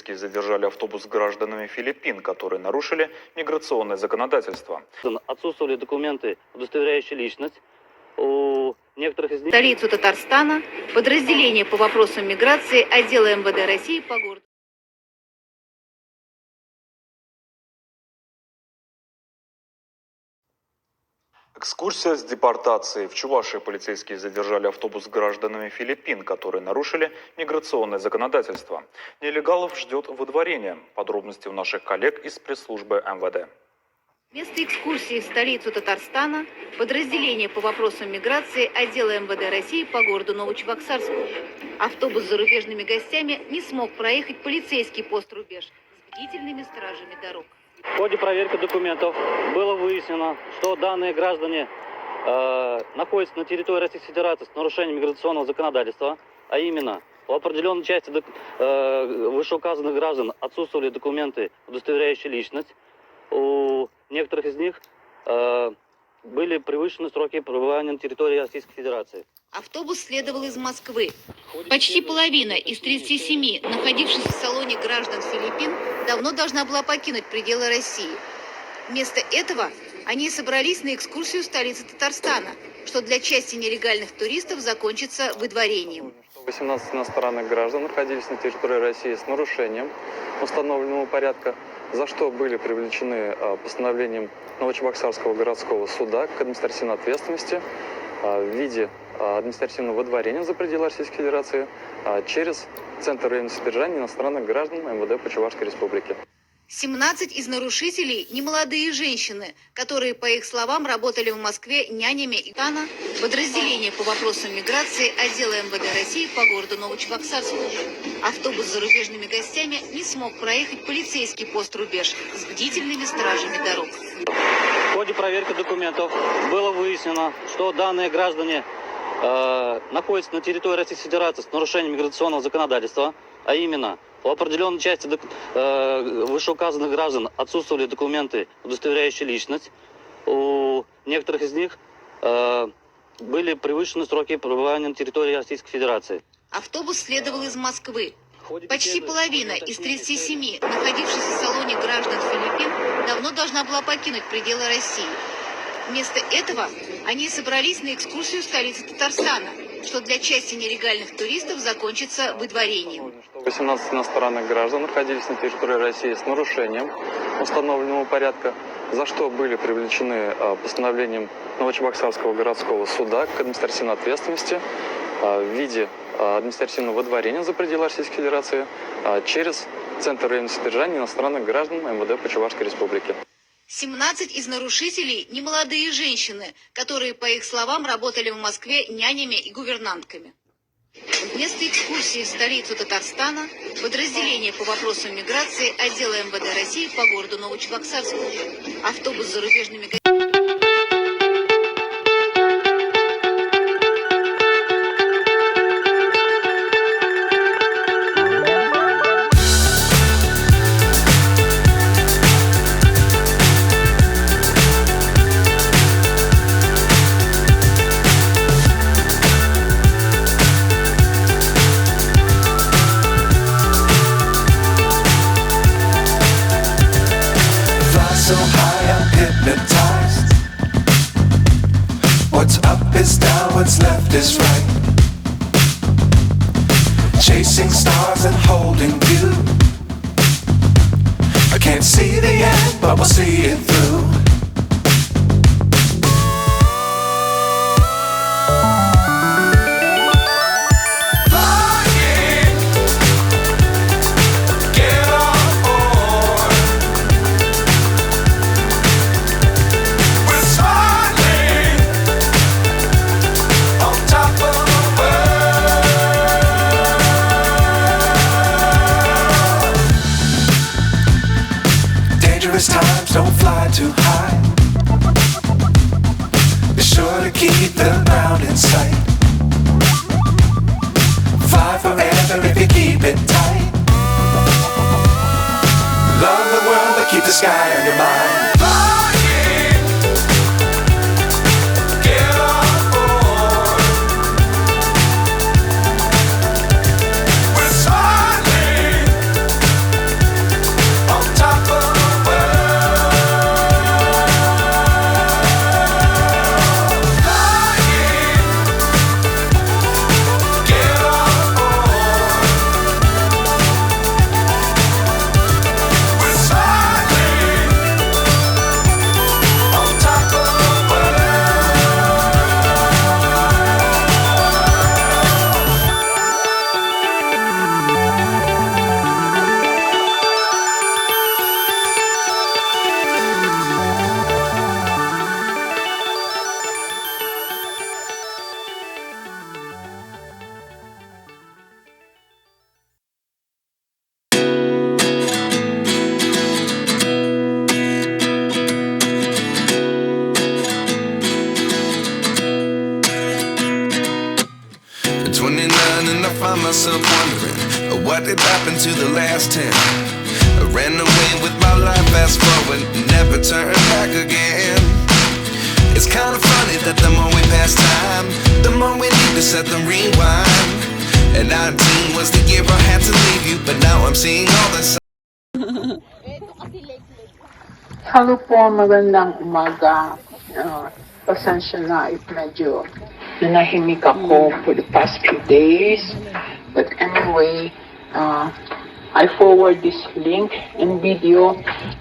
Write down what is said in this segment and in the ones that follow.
полицейские задержали автобус с гражданами Филиппин, которые нарушили миграционное законодательство. Отсутствовали документы, удостоверяющие личность. У некоторых из них... Столицу Татарстана, подразделение по вопросам миграции отдела МВД России по городу. Экскурсия с депортацией. В Чувашии полицейские задержали автобус с гражданами Филиппин, которые нарушили миграционное законодательство. Нелегалов ждет выдворение. Подробности у наших коллег из пресс-службы МВД. Вместо экскурсии в столицу Татарстана подразделение по вопросам миграции отдела МВД России по городу Новочебоксарску. Автобус с зарубежными гостями не смог проехать полицейский пост «Рубеж» с бдительными стражами дорог. В ходе проверки документов было выяснено, что данные граждане находятся на территории Российской Федерации с нарушением миграционного законодательства, а именно у определенной части вышеуказанных граждан отсутствовали документы, удостоверяющие личность. У некоторых из них были превышены сроки пребывания на территории Российской Федерации. Автобус следовал из Москвы. Почти половина из 37 находившихся в салоне граждан Филиппин давно должна была покинуть пределы России. Вместо этого они собрались на экскурсию в столицу Татарстана, что для части нелегальных туристов закончится выдворением. 18 иностранных граждан находились на территории России с нарушением установленного порядка, за что были привлечены постановлением Новочебоксарского городского суда к административной ответственности в виде административного выдворения за пределы Российской Федерации через Центр временного содержания иностранных граждан МВД по Чувашской Республике. 17 из нарушителей – немолодые женщины, которые, по их словам, работали в Москве нянями и ТАНа, подразделение по вопросам миграции отдела МВД России по городу Новочебоксарску. Автобус с зарубежными гостями не смог проехать полицейский пост «Рубеж» с бдительными стражами дорог. В ходе проверки документов было выяснено, что данные граждане находятся на территории Российской Федерации с нарушением миграционного законодательства, а именно у определенной части вышеуказанных граждан отсутствовали документы, удостоверяющие личность. У некоторых из них были превышены сроки пребывания на территории Российской Федерации. Автобус следовал из Москвы. Почти половина из 37 находившихся в салоне граждан Филиппин давно должна была покинуть пределы России. Вместо этого они собрались на экскурсию в столицу Татарстана, что для части нелегальных туристов закончится выдворением. 18 иностранных граждан находились на территории России с нарушением установленного порядка, за что были привлечены постановлением Новочебоксарского городского суда к административной ответственности в виде административного выдворения за пределы Российской Федерации через Центр временного содержания иностранных граждан МВД по Чувашской Республике. 17 из нарушителей – немолодые женщины, которые, по их словам, работали в Москве нянями и гувернантками. Вместо экскурсии в столицу Татарстана подразделение по вопросам миграции отдела МВД России по городу Новочебоксарску. Автобус с зарубежными гостями. So high I'm hypnotized. What's up is down, what's left is right. Chasing stars and holding you. I can't see the end, but we'll see it through. Times don't fly too high. Be sure to keep the ground in sight. Fly forever if you keep it tight. Love the world but keep the sky on your mind. to the last 10. I ran away with my life, fast forward, never turn back again. It's kind of funny that the more we pass time, the more we need to set the rewind. And 19 was the year I had to leave you, but now I'm seeing all the signs. Hello po, magandang umaga. Pasensya na if medyo nanahimik ako for the past few days. But anyway, I forward this link and video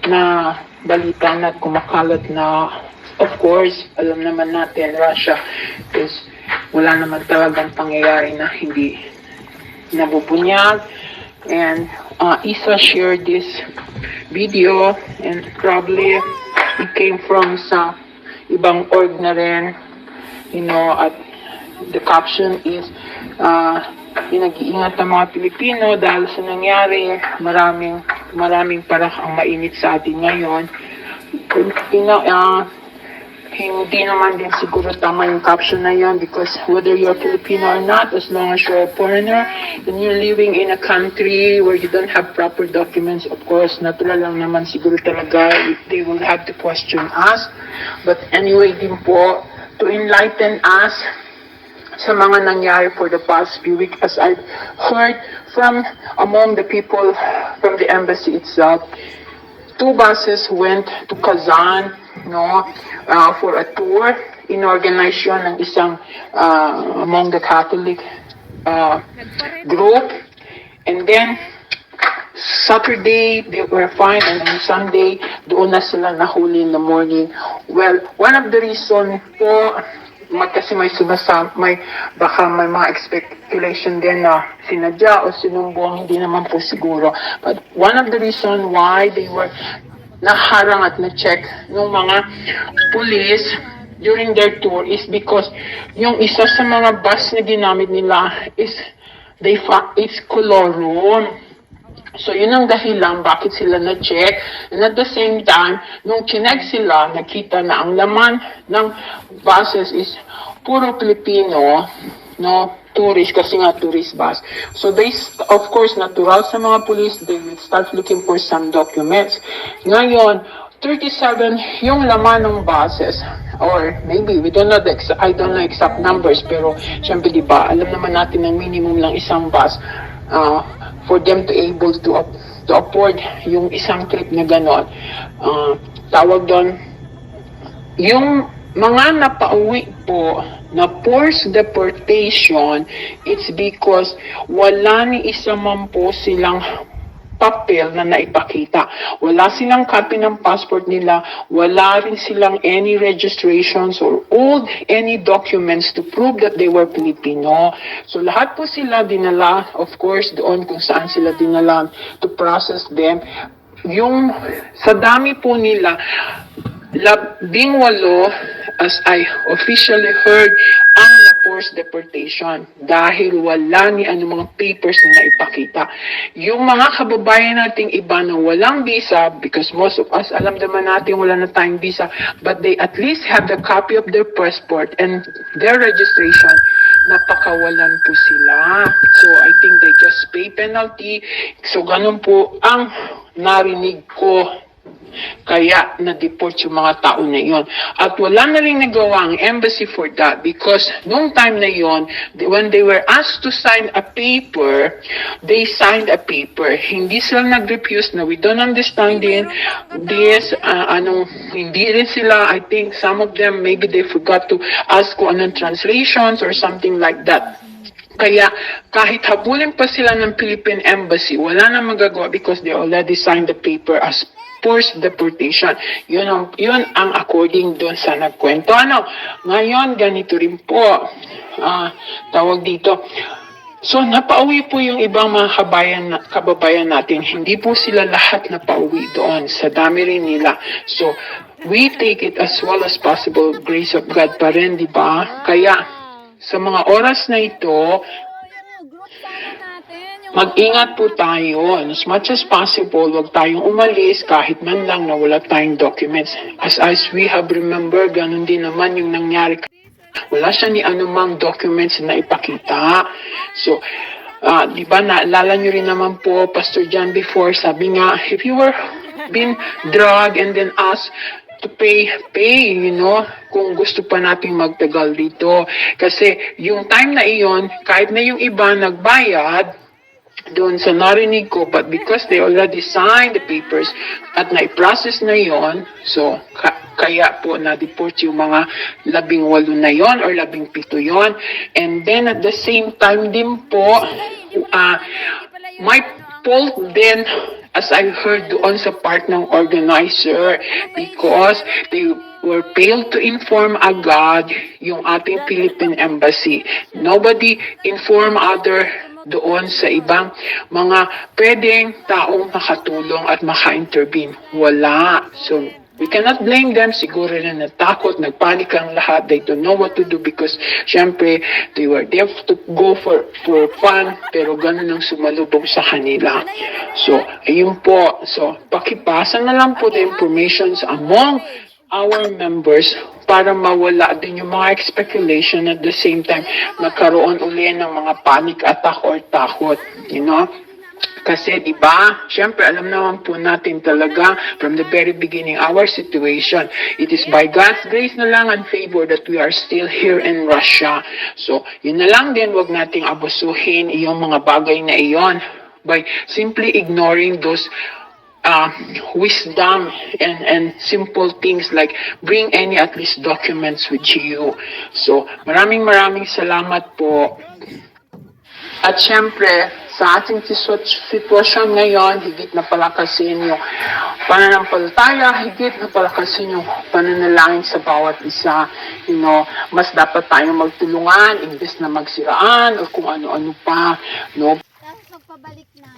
na balita na kumakalat na, of course, alam naman natin, Russia is wala naman talagang pangyayari na hindi nabubunyag. And Isa shared this video and probably it came from sa ibang org na rin, at the caption is pinag-iingat ng mga Pilipino dahil sa nangyari, maraming parang ang mainit sa atin ngayon. Hindi naman din siguro tama yung caption na yun because whether you're Filipino or not, as long as you're a foreigner and you're living in a country where you don't have proper documents, of course, natural lang naman siguro talaga they will have to question us. But anyway din po, to enlighten us sa mga nangyari for the past few weeks, as I've heard from among the people from the embassy itself, 2 buses went to Kazan, for a tour inorganized yun ng isang among the Catholic group. And then Saturday they were fine, and on Sunday doon na sila nahuli in the morning. Well, one of the reason po kasi baka may mga speculation din na sinadya o sinumbong, hindi naman po siguro. But one of the reason why they were naharang at na-check ng mga police during their tour is because yung isa sa mga bus na ginamit nila is Colorum. So yun ang dahilan bakit sila na-check. And at the same time, nung chinek sila, nakita na ang laman ng buses is puro Pilipino, tourist, kasi nga tourist bus. So they, of course, natural sa mga police, they will start looking for some documents. Ngayon, 37 yung laman ng buses, or maybe, we don't know I don't know exact numbers, pero syempre diba, alam naman natin ng minimum lang isang bus, for them to able to afford yung isang trip na ganon. Tawag doon, yung mga napauwi po na forced deportation, it's because wala ni isa man po silang papel na naipakita. Wala silang copy ng passport nila, wala rin silang any registrations or any documents to prove that they were Filipino. So lahat po sila dinala, of course, doon kung saan sila dinala to process them. Yung sa dami po nila, 18, as I officially heard, ang na-forced deportation dahil wala ni anumang papers na naipakita. Yung mga kababayan nating iba na walang visa, because most of us, alam naman natin wala na tayong visa, but they at least have the copy of their passport and their registration, napakawalan po sila. So I think they just pay penalty. So ganun po ang narinig ko. Kaya na-deport yung mga tao na yon. At wala na rin nagawa ang embassy for that because noong time na yon, when they were asked to sign a paper, they signed a paper. Hindi sila nag-refuse na we don't understand this, hindi rin sila, I think some of them, maybe they forgot to ask kung anong translations or something like that. Kaya kahit habulin pa sila ng Philippine Embassy, wala na magagawa because they already signed the paper as forced deportation. Yun ang according doon sa nagkwento. Ngayon, ganito rin po, tawag dito. So, napauwi po yung ibang mga kababayan natin. Hindi po sila lahat napauwi doon. Sa dami rin nila. So, we take it as well as possible. Grace of God pa rin, di ba? Kaya, sa mga oras na ito, mag-ingat po tayo. As much as possible, huwag tayong umalis kahit man lang na wala tayong documents. As we have remembered, ganun din naman yung nangyari. Wala siya ni anumang documents na ipakita. So, Di ba, naalala nyo rin naman po, Pastor John before, sabi nga, if you were been drugged and then asked to pay, kung gusto pa nating magtagal dito. Kasi yung time na iyon, kahit na yung iba nagbayad, doon sa narinig ko, but because they already signed the papers at na-process na yon, so kaya po na-deport yung mga 18 na yon or 17 yon. And then at the same time din po, my fault din, as I heard doon sa part ng organizer, because they were failed to inform agad yung ating Philippine Embassy. Nobody inform other doon sa ibang mga pwedeng taong makatulong at maka-intervene. Wala. So, we cannot blame them. Siguro na natakot, nagpanik ang lahat. They don't know what to do because, syempre, they were there to go for fun, pero ganun ang sumalubog sa kanila. So, ayun po. So, pakipasa na lang po the informations among our members para mawala din yung mga speculation at the same time magkaroon uli ng mga panic attack or takot, Kasi, di ba, syempre, alam naman po natin talaga from the very beginning, our situation, it is by God's grace na lang and favor that we are still here in Russia. So, yun na lang din, wag nating abusuhin yung mga bagay na iyon by simply ignoring those wisdom and simple things like bring any at least documents with you. So, maraming salamat po. At syempre, sa ating sitwasyon ngayon, higit na palakasin yung pananampalataya, higit na palakasin yung pananalangin sa bawat isa. Mas dapat tayong magtulungan, imbes na magsiraan, o kung ano-ano pa. Tapos magpabalik na.